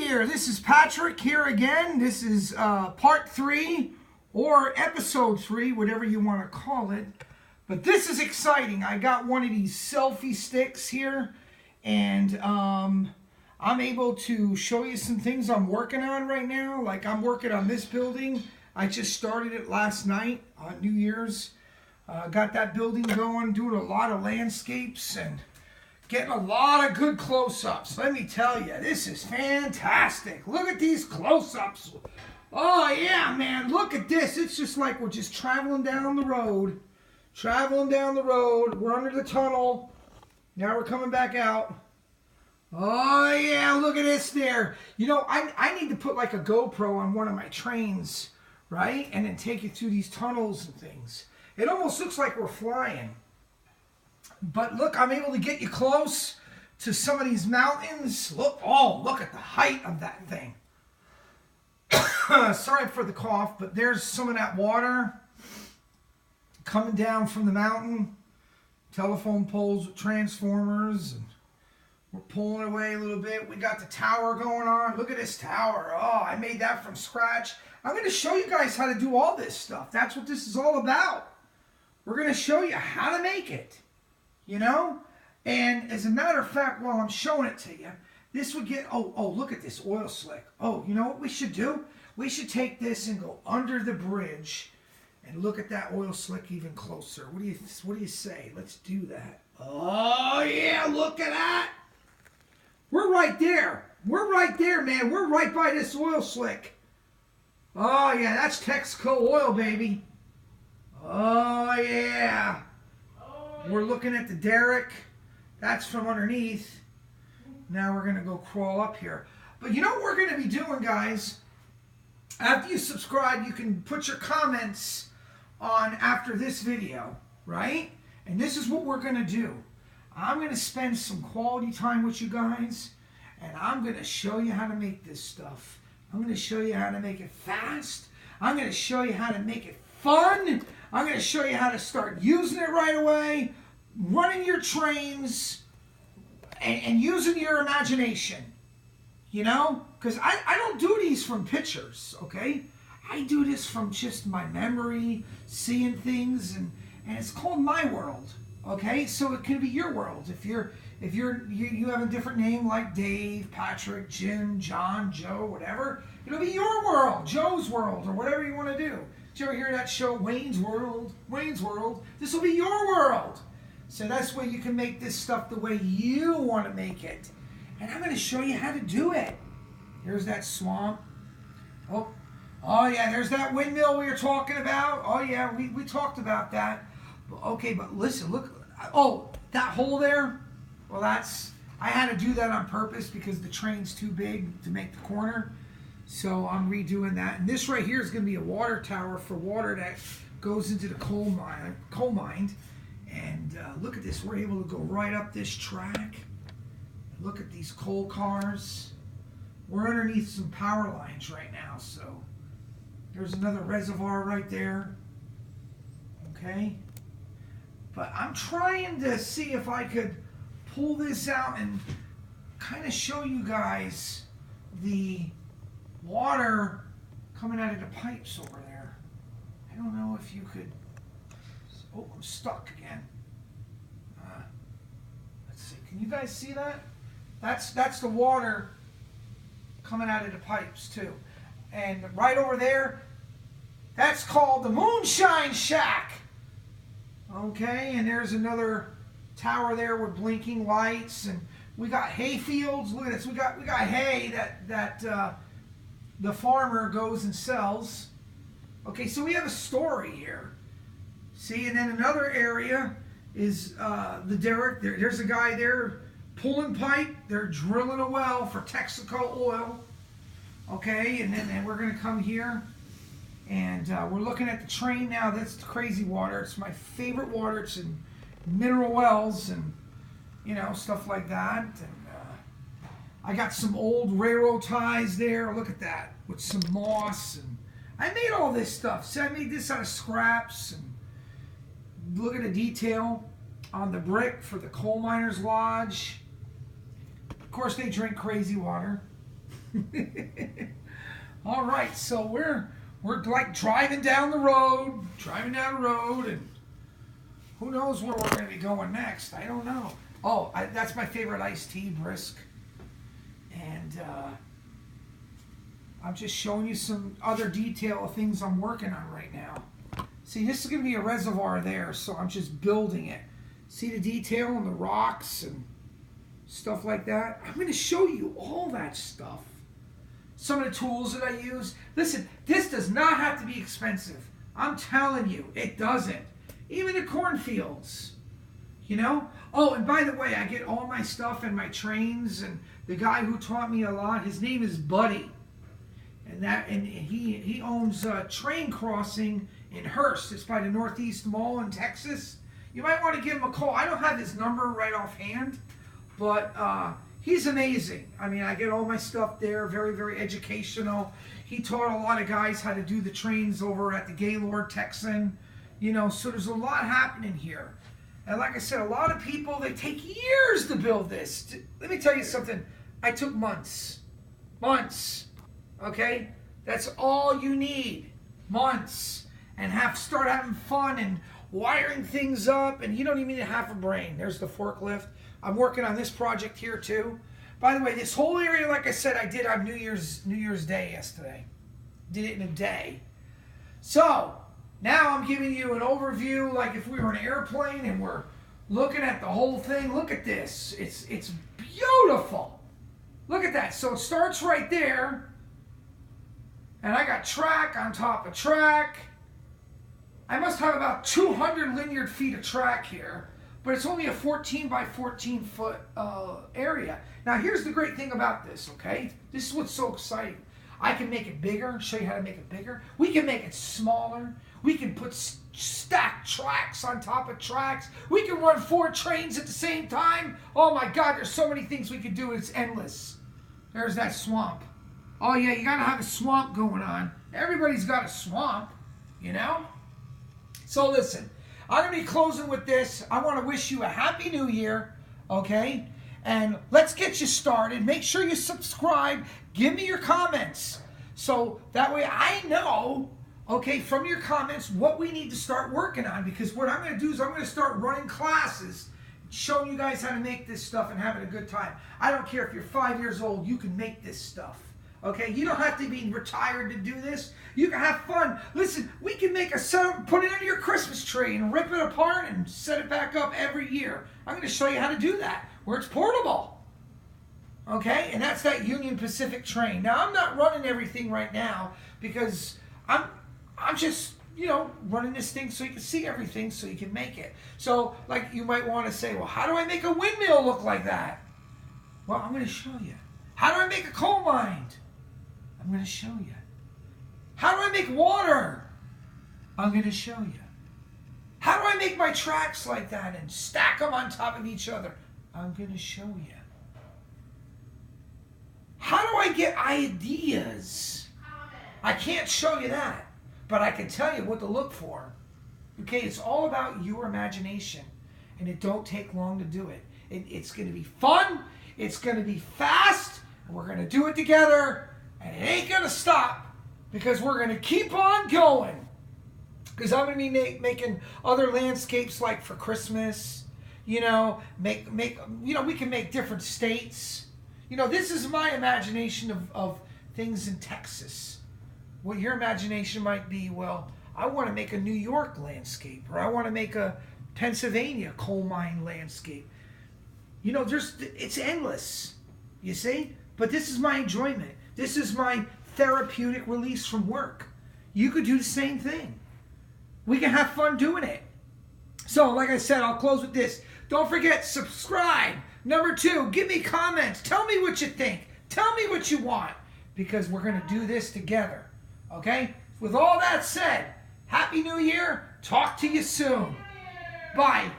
here, this is Patrick here again. This is part 3 or episode 3, whatever you want to call it. But this is exciting. I got one of these selfie sticks here, and I'm able to show you some things I'm working on right now. Like I'm working on this building. I just started it last night on New Year's. Got that building going, doing a lot of landscapes and getting a lot of good close-ups. Let me tell you, this is fantastic. Look at these close-ups. Oh yeah, man, look at this. It's just like we're just traveling down the road. We're under the tunnel. Now we're coming back out. Oh yeah, look at this there. You know, I need to put like a GoPro on one of my trains, right? And then take you through these tunnels and things. It almost looks like we're flying. But look, I'm able to get you close to some of these mountains. Look, oh, look at the height of that thing. Sorry for the cough, but there's some of that water coming down from the mountain. Telephone poles with transformers, and we're pulling away a little bit. We got the tower going on. Look at this tower. Oh, I made that from scratch. I'm going to show you guys how to do all this stuff. That's what this is all about. We're going to show you how to make it. You know? And as a matter of fact, while I'm showing it to you, this would get, oh, look at this oil slick. Oh, you know what we should do? We should take this and go under the bridge and look at that oil slick even closer. What do you say? Let's do that. Oh, yeah, look at that. We're right there. We're right there, man. We're right by this oil slick. Oh, yeah, that's Texaco oil, baby. Oh, yeah. We're looking at the derrick. That's from underneath. Now we're going to go crawl up here. But you know what we're going to be doing, guys? After you subscribe, you can put your comments on after this video, right? And this is what we're going to do. I'm going to spend some quality time with you guys, and I'm going to show you how to make this stuff. I'm going to show you how to make it fast. I'm going to show you how to make it fun. I'm going to show you how to start using it right away, running your trains, and using your imagination, you know? Because I don't do these from pictures, okay? I do this from just my memory, seeing things, and it's called my world, okay? So it can be your world. If you have a different name like Dave, Patrick, Jim, John, Joe, whatever, it'll be your world, Joe's world, or whatever you want to do. Did you ever hear that show, Wayne's World? Wayne's World. This will be your world. So that's where you can make this stuff the way you want to make it. And I'm going to show you how to do it. Here's that swamp. Oh yeah, there's that windmill we were talking about. Oh yeah, we talked about that. Okay, but listen, look. Oh, that hole there? Well, I had to do that on purpose because the train's too big to make the corner. So I'm redoing that. And this right here is going to be a water tower for water that goes into the coal mine. And look at this. We're able to go right up this track. Look at these coal cars. We're underneath some power lines right now. So there's another reservoir right there. Okay. But I'm trying to see if I could pull this out and kind of show you guys the water coming out of the pipes over there. I don't know if you could. Oh, I'm stuck again. Let's see. Can you guys see that? That's the water coming out of the pipes too. And right over there, that's called the Moonshine Shack. Okay, and there's another tower there with blinking lights, and we got hay fields. Look at this. We got hay that the farmer goes and sells. Okay, so we have a story here. See, and then another area is the derrick. There's a guy there pulling pipe. They're drilling a well for Texaco oil. Okay, and then we're going to come here, and we're looking at the train now. That's the crazy water. It's my favorite water. It's in mineral wells and, you know, stuff like that. And I got some old railroad ties there. Look at that, with some moss. And I made all this stuff. See, I made this out of scraps. And look at the detail on the brick for the coal miners' lodge. Of course, they drink crazy water. All right, so we're like driving down the road, and who knows where we're going to be going next? I don't know. Oh, that's my favorite iced tea, Brisk. And I'm just showing you some other detail of things I'm working on right now. See, this is going to be a reservoir there, so I'm just building it. See the detail on the rocks and stuff like that? I'm going to show you all that stuff. Some of the tools that I use. Listen, this does not have to be expensive. I'm telling you, it doesn't. Even the cornfields, you know? Oh, and by the way, I get all my stuff and my trains, and the guy who taught me a lot, his name is Buddy. And he owns a train crossing in Hearst. It's by the Northeast Mall in Texas. You might want to give him a call. I don't have his number right offhand, but he's amazing. I mean, I get all my stuff there, very, very educational. He taught a lot of guys how to do the trains over at the Gaylord Texan. You know, so there's a lot happening here. And like I said, a lot of people, they take years to build this. Let me tell you something. I took months. Months. Okay? That's all you need. Months. And start having fun and wiring things up. And you don't even need to have a brain. There's the forklift. I'm working on this project here too. By the way, this whole area, like I said, I did on New Year's Day yesterday. Did it in a day. So, now I'm giving you an overview like if we were an airplane and we're looking at the whole thing. Look at this. It's beautiful. Look at that. So it starts right there. And I got track on top of track. I must have about 200 linear feet of track here. But it's only a 14 by 14 foot area. Now here's the great thing about this, okay? This is what's so exciting. I can make it bigger, show you how to make it bigger. We can make it smaller. We can put stacked tracks on top of tracks. We can run 4 trains at the same time. Oh my God, there's so many things we can do. It's endless. There's that swamp. Oh yeah, you gotta have a swamp going on. Everybody's got a swamp, you know? So listen, I'm gonna be closing with this. I wanna wish you a happy new year, okay? And let's get you started. Make sure you subscribe. Give me your comments. So that way I know, okay, from your comments what we need to start working on. Because what I'm going to do is I'm going to start running classes, showing you guys how to make this stuff and having a good time. I don't care if you're 5 years old, you can make this stuff. Okay, you don't have to be retired to do this. You can have fun. Listen, we can make a setup, put it under your Christmas tree and rip it apart and set it back up every year. I'm going to show you how to do that, where it's portable. Okay, and that's that Union Pacific train. Now, I'm not running everything right now because I'm just, you know, running this thing so you can see everything so you can make it. So, like, you might want to say, well, how do I make a windmill look like that? Well, I'm going to show you. How do I make a coal mine? I'm going to show you. How do I make water? I'm going to show you. How do I make my tracks like that and stack them on top of each other? I'm going to show you. How do I get ideas? I can't show you that, but I can tell you what to look for. Okay, it's all about your imagination, and it don't take long to do it. It's going to be fun, it's going to be fast, and we're going to do it together, and it ain't going to stop, because we're going to keep on going. Because I'm going to be making other landscapes like for Christmas, you know, we can make different states. You know, this is my imagination of things in Texas. What your imagination might be, well, I want to make a New York landscape, or I want to make a Pennsylvania coal mine landscape. You know, it's endless, you see? But this is my enjoyment. This is my therapeutic release from work. You could do the same thing. We can have fun doing it. So, like I said, I'll close with this. Don't forget, subscribe. Number 2, give me comments. Tell me what you think. Tell me what you want. Because we're going to do this together. Okay? With all that said, Happy New Year. Talk to you soon. Bye.